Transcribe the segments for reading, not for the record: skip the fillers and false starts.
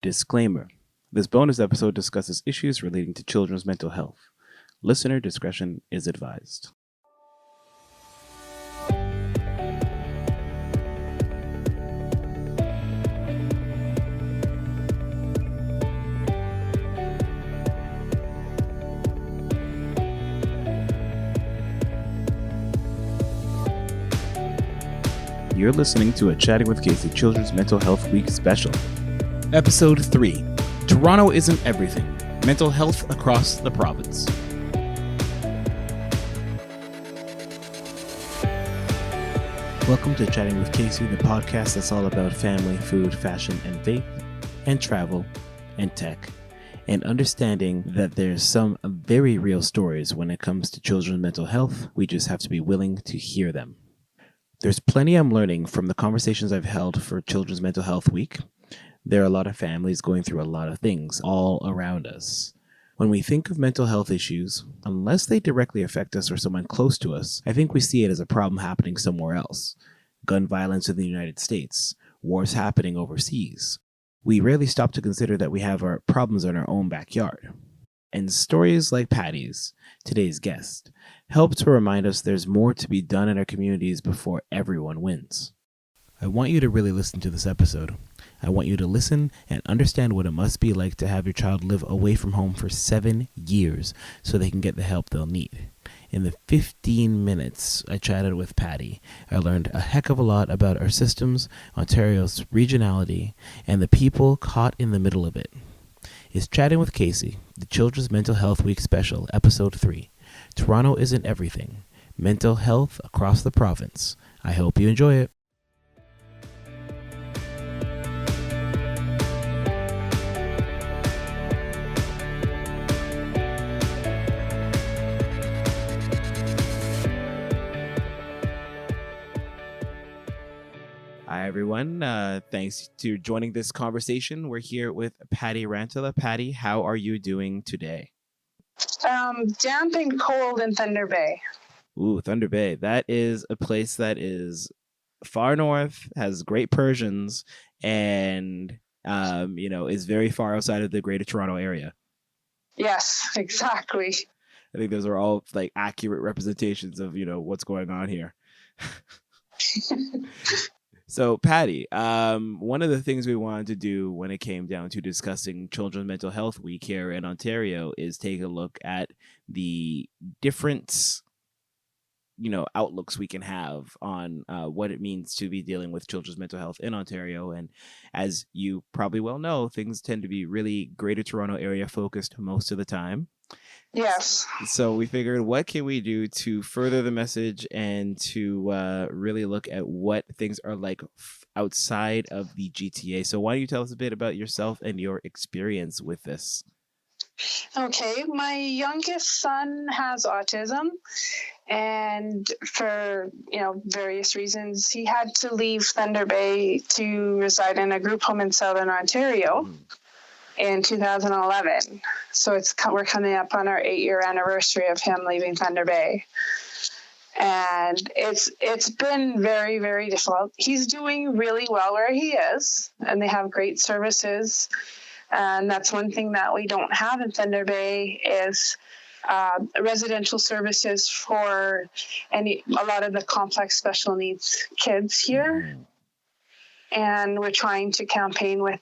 Disclaimer. This bonus episode discusses issues relating to children's mental health. Listener discretion is advised. You're listening to a Chatting with Casey Children's Mental Health Week special. Episode 3. Toronto Isn't Everything. Mental Health Across the Province. Welcome to Chatting with Casey, the podcast that's all about family, food, fashion, and faith, and travel, and tech, and understanding that there's some very real stories when it comes to children's mental health. We just have to be willing to hear them. There's plenty I'm learning from the conversations I've held for Children's Mental Health Week. There are a lot of families going through a lot of things all around us. When we think of mental health issues, unless they directly affect us or someone close to us, I think we see it as a problem happening somewhere else. Gun violence in the United States, wars happening overseas. We rarely stop to consider that we have our problems in our own backyard. And stories like Patty's, today's guest, help to remind us there's more to be done in our communities before everyone wins. I want you to really listen to this episode. I want you to listen and understand what it must be like to have your child live away from home for 7 years so they can get the help they'll need. In the 15 minutes I chatted with Patty, I learned a heck of a lot about our systems, Ontario's regionality, and the people caught in the middle of it. It's Chatting with Casey, the Children's Mental Health Week special, episode 3. Toronto Isn't Everything. Mental health across the province. I hope you enjoy it. Hi, everyone. Thanks to joining this conversation. We're here with Patty Rantala. Patty, how are you doing today? Damp and cold in Thunder Bay. Ooh, Thunder Bay. That is a place that is far north, has great Persians, and, is very far outside of the Greater Toronto area. Yes, exactly. I think those are all like accurate representations of, what's going on here. So, Patty, one of the things we wanted to do when it came down to discussing Children's Mental Health Week here in Ontario is take a look at the different, outlooks we can have on what it means to be dealing with children's mental health in Ontario. And as you probably well know, things tend to be really Greater Toronto area focused most of the time. Yes. So we figured, what can we do to further the message and to really look at what things are like outside of the GTA? So why don't you tell us a bit about yourself and your experience with this? Okay, my youngest son has autism, and for various reasons, he had to leave Thunder Bay to reside in a group home in Southern Ontario. In 2011. So we're coming up on our 8-year anniversary of him leaving Thunder Bay. And it's been very, very difficult. He's doing really well where he is, and they have great services. And that's one thing that we don't have in Thunder Bay is residential services for a lot of the complex special needs kids here. And we're trying to campaign with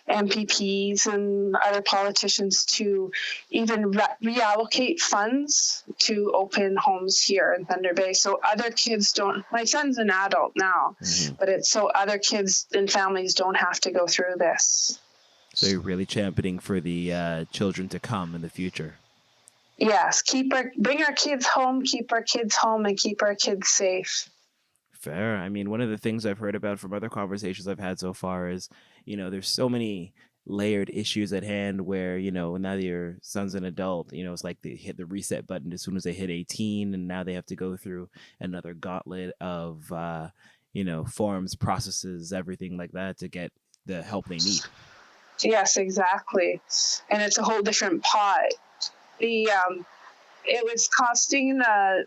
MPPs and other politicians to even reallocate funds to open homes here in Thunder Bay. So other kids don't, my son's an adult now, but it's so other kids and families don't have to go through this. So you're really championing for the children to come in the future. Yes, bring our kids home, keep our kids home, and keep our kids safe. Fair. I mean, one of the things I've heard about from other conversations I've had so far is, there's so many layered issues at hand where, now that your son's an adult, it's like they hit the reset button as soon as they hit 18, and now they have to go through another gauntlet of, forms, processes, everything like that to get the help they need. Yes, exactly. And it's a whole different pot. it was costing the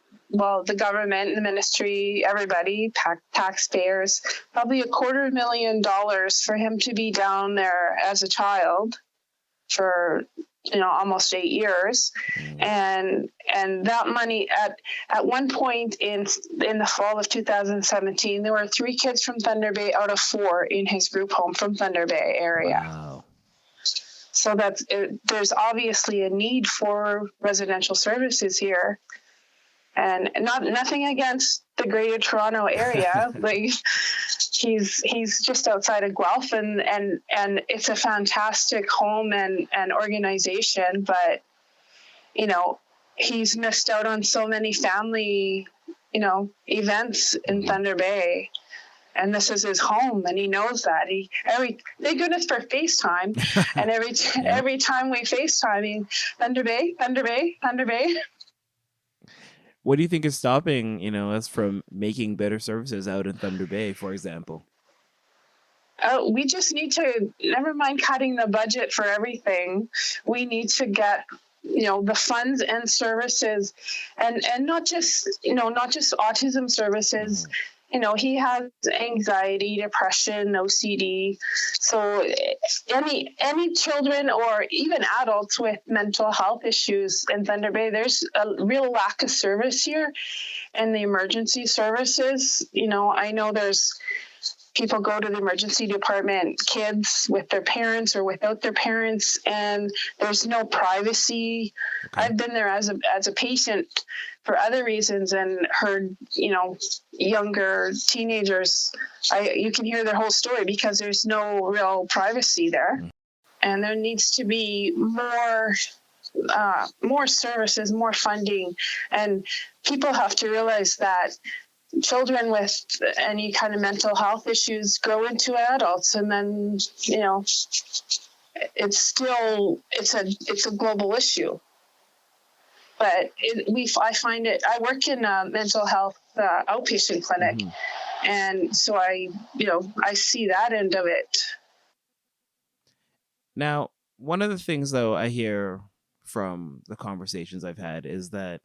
government, the ministry, everybody, taxpayers, probably $250,000 for him to be down there as a child for almost 8 years. And that money at one point in the fall of 2017, there were 3 kids from Thunder Bay out of 4 in his group home from Thunder Bay area. Wow. So there's obviously a need for residential services here. And nothing against the Greater Toronto area. Like he's just outside of Guelph, and it's a fantastic home and organization. But he's missed out on so many family events in Thunder Bay, and this is his home, and he knows that. Thank goodness for FaceTime, and every time we FaceTime, Thunder Bay, Thunder Bay, Thunder Bay. What do you think is stopping, us from making better services out in Thunder Bay, for example? We just need to, never mind cutting the budget for everything. We need to get, the funds and services, and not just autism services. He has anxiety, depression, OCD. So any children or even adults with mental health issues in Thunder Bay, there's a real lack of service here, and the emergency services. I know there's people go to the emergency department, kids with their parents or without their parents, and there's no privacy. Okay. I've been there as a patient for other reasons and heard, younger teenagers, you can hear their whole story because there's no real privacy there. And there needs to be more services, more funding. And people have to realize that children with any kind of mental health issues grow into adults, and then it's a global issue. But I find it. I work in a mental health outpatient clinic, and so I see that end of it. Now, one of the things though I hear from the conversations I've had is that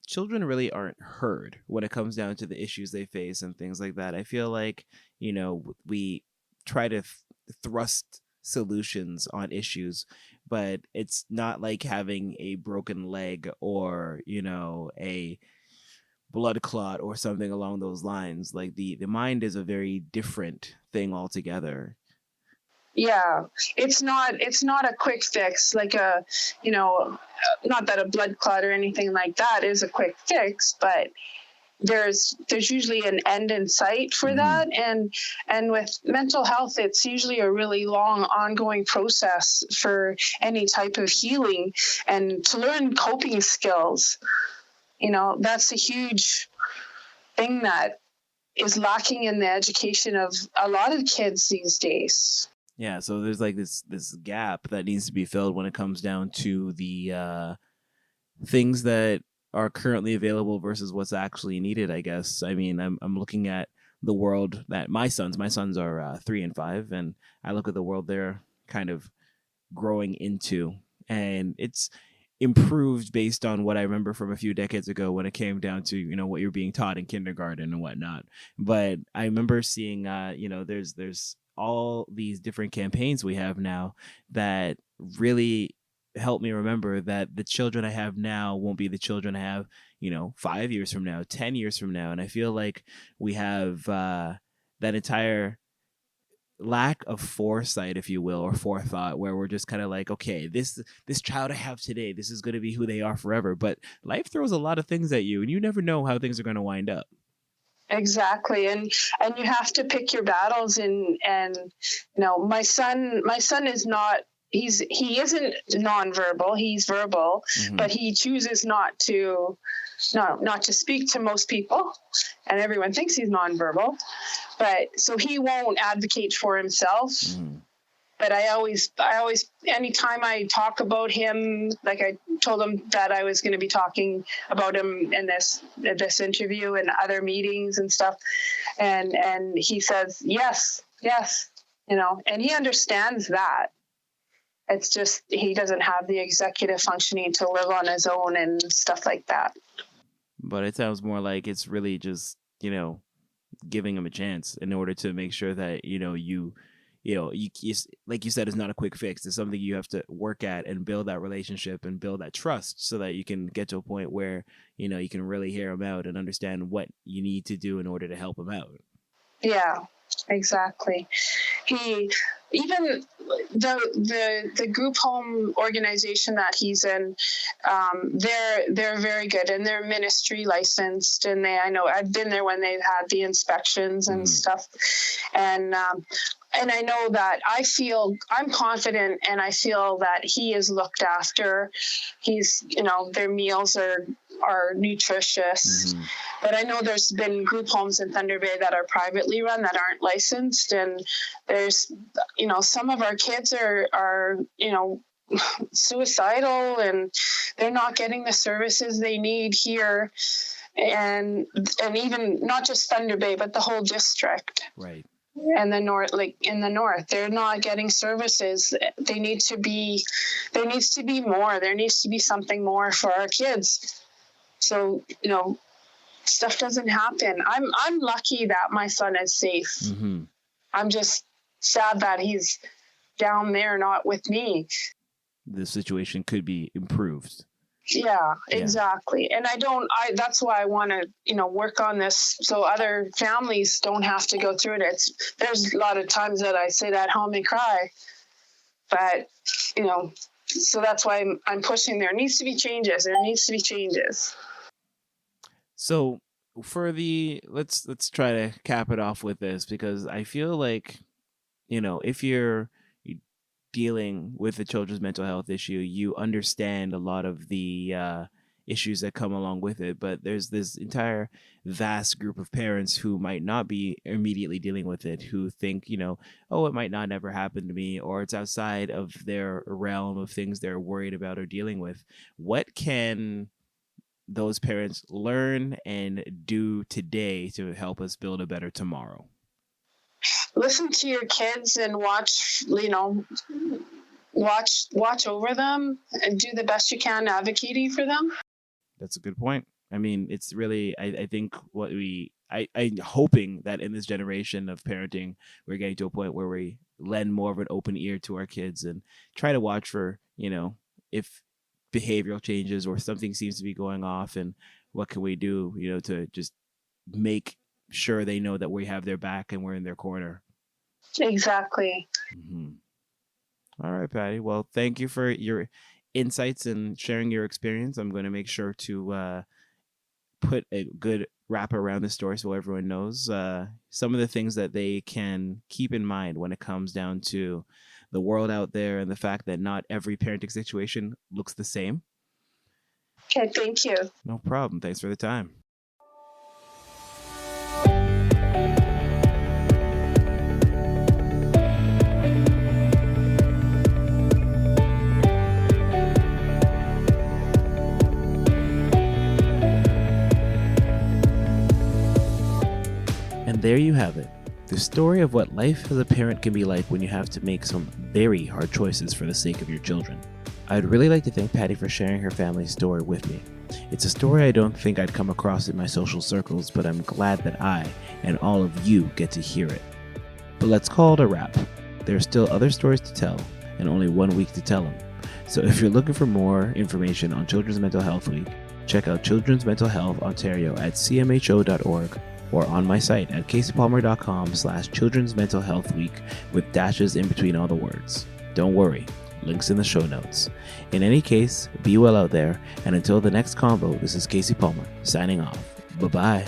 children really aren't heard when it comes down to the issues they face and things like that. I feel like, we try to thrust solutions on issues, but it's not like having a broken leg or, a blood clot or something along those lines. Like the mind is a very different thing altogether. Yeah, it's not a quick fix, like not that a blood clot or anything like that is a quick fix, but there's usually an end in sight for that. And with mental health, it's usually a really long ongoing process for any type of healing, and to learn coping skills, that's a huge thing that is lacking in the education of a lot of kids these days. Yeah, so there's like this gap that needs to be filled when it comes down to the things that are currently available versus what's actually needed, I guess. I mean, I'm looking at the world that my sons are 3 and 5, and I look at the world they're kind of growing into, and it's improved based on what I remember from a few decades ago when it came down to, what you're being taught in kindergarten and whatnot. But I remember seeing, there's all these different campaigns we have now that really help me remember that the children I have now won't be the children I have, 5 years from now, 10 years from now. And I feel like we have that entire lack of foresight, if you will, or forethought, where we're just kind of like, okay, this child I have today, this is going to be who they are forever. But life throws a lot of things at you, and you never know how things are going to wind up. Exactly. And you have to pick your battles, and my son is not, he isn't nonverbal, he's verbal, but he chooses not to speak to most people, and everyone thinks he's nonverbal, but so he won't advocate for himself. But I always, anytime I talk about him, like I told him that I was going to be talking about him in this interview and other meetings and stuff. And he says, yes, and he understands that. It's just he doesn't have the executive functioning to live on his own and stuff like that. But it sounds more like it's really just, giving him a chance in order to make sure that, you like you said, it's not a quick fix. It's something you have to work at and build that relationship and build that trust so that you can get to a point where, you can really hear him out and understand what you need to do in order to help him out. Yeah, exactly. Even the group home organization that he's in, they're very good, and they're ministry licensed, and I know I've been there when they've had the inspections and stuff, and I know that I'm confident, and I feel that he is looked after. He's, their meals are nutritious. But I know there's been group homes in Thunder Bay that are privately run that aren't licensed, and there's, some of our kids are suicidal, and they're not getting the services they need here, and even not just Thunder Bay, but the whole district. Right. And in the north, they're not getting services. There needs to be more. There needs to be something more for our kids. So, stuff doesn't happen. I'm lucky that my son is safe. Mm-hmm. I'm just sad that he's down there, not with me. The situation could be improved. Yeah, exactly. And that's why I want to, work on this so other families don't have to go through it. There's a lot of times that I sit at home and cry, but, so that's why I'm pushing. There needs to be changes. So for let's try to cap it off with this, because I feel like, if you're dealing with the children's mental health issue, you understand a lot of the issues that come along with it. But there's this entire vast group of parents who might not be immediately dealing with it, who think, oh, it might not never happen to me, or it's outside of their realm of things they're worried about or dealing with. What can those parents learn and do today to help us build a better tomorrow? Listen to your kids and watch over them and do the best you can advocating for them. That's a good point. I mean, it's really, I think I'm hoping that in this generation of parenting, we're getting to a point where we lend more of an open ear to our kids and try to watch for, if behavioral changes or something seems to be going off, and what can we do, to just make sure they know that we have their back and we're in their corner. Exactly. Mm-hmm. All right, Patty. Well, thank you for your insights and sharing your experience. I'm going to make sure to put a good wrap around the story so everyone knows some of the things that they can keep in mind when it comes down to the world out there and the fact that not every parenting situation looks the same. Okay, thank you. No problem. Thanks for the time. And there you have it. The story of what life as a parent can be like when you have to make some very hard choices for the sake of your children. I'd really like to thank Patty for sharing her family's story with me. It's a story I don't think I'd come across in my social circles, but I'm glad that I and all of you get to hear it. But let's call it a wrap. There are still other stories to tell, and only 1 week to tell them. So if you're looking for more information on Children's Mental Health Week, check out Children's Mental Health Ontario at cmho.org or on my site at caseypalmer.com/Children's Mental Health Week with dashes in between all the words. Don't worry, links in the show notes. In any case, be well out there, and until the next convo, this is Casey Palmer, signing off. Bye-bye.